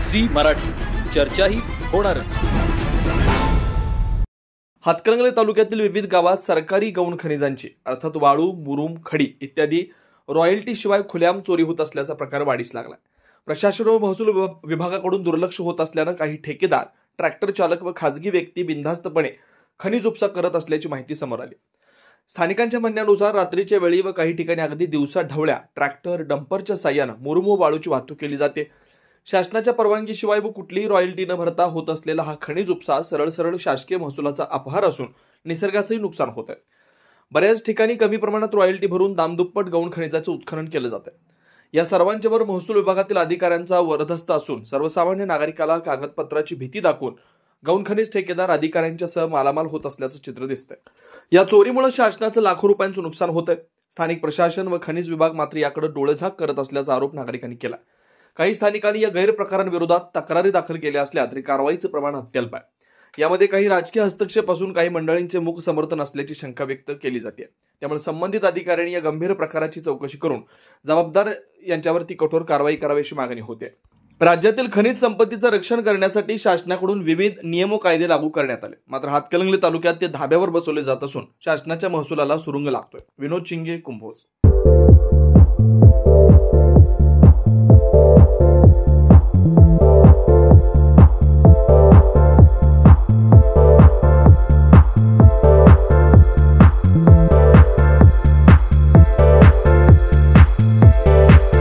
Zee Marathi, चर्चाही होणारच। हातकणंगले तालुक्यातील विविध गावात सरकारी गौण खनिजांची अर्थात वाळू, मुरुम, खडी इत्यादी रॉयल्टी शिवाय खुलेआम चोरी होत असल्याचा प्रकार वाढीस लागलाय। प्रशासन व महसूल विभागाकडून दुर्लक्ष होत असल्याने काही ठेकेदार, ट्रॅक्टर चालक व खाजगी व्यक्ती बिनधास्तपणे खनिज उपसा करत असल्याची माहिती समोर आली। स्थानिकांच्या म्हणण्यानुसार रात्रीच्या वेळी व काही ठिकाणी अगदी दिवसा ढवळ्या ट्रॅक्टर, डंपरच्या साह्याने मुरुम व वाळूची वाहतूक केली जाते। शासनाच्या परवानगीशिवाय व कुठलीही रॉयल्टी न भरता होत असलेला हा खनिज उपसा सरळ शासकीय महसुलाचा अपहार असून निसर्गाचंही नुकसान होत आहे। बऱ्याच ठिकाणी कमी प्रमाणात रॉयल्टी भरून दामदुप्पट गौण खनिजाचे उत्खनन केले जाते। या सर्वांच्यावर महसूल विभागातील अधिकाऱ्यांचा वरदहस्त असून सर्वसामान्य नागरिकाला कागदपत्राची भीती दाखवून गौण खनिज ठेकेदार अधिकाऱ्यांच्या सह मालामाल होत असल्याचं चित्र दिसतंय। या चोरीमुळे शासनाचं लाखो रुपयांचं नुकसान होत आहे। स्थानिक प्रशासन व खनिज विभाग मात्र याकडे डोळेझाक करत असल्याचा आरोप नागरिकांनी केला। काही स्थानिकांनी या गैरप्रकारांविरोधात तक्रारी दाखल केल्या असल्या तरी कारवाईचं प्रमाण अत्यल्प आहे। यामध्ये काही राजकीय हस्तक्षेप असून काही मंडळींचे मूक समर्थन असल्याची शंका व्यक्त केली जाते। त्यामुळे संबंधित अधिकाऱ्यांनी या गंभीर प्रकाराची चौकशी करून जबाबदार यांच्यावरती कठोर कारवाई करावी अशी मागणी होते। राज्यातील खनिज संपत्तीचं रक्षण करण्यासाठी शासनाकडून विविध नियम व कायदे लागू करण्यात आले, मात्र हातकणंगले तालुक्यात ते धाब्यावर बसवले जात असून शासनाच्या महसुलाला सुरुंग लागतोय। विनोद चिंगे, कुंभोज।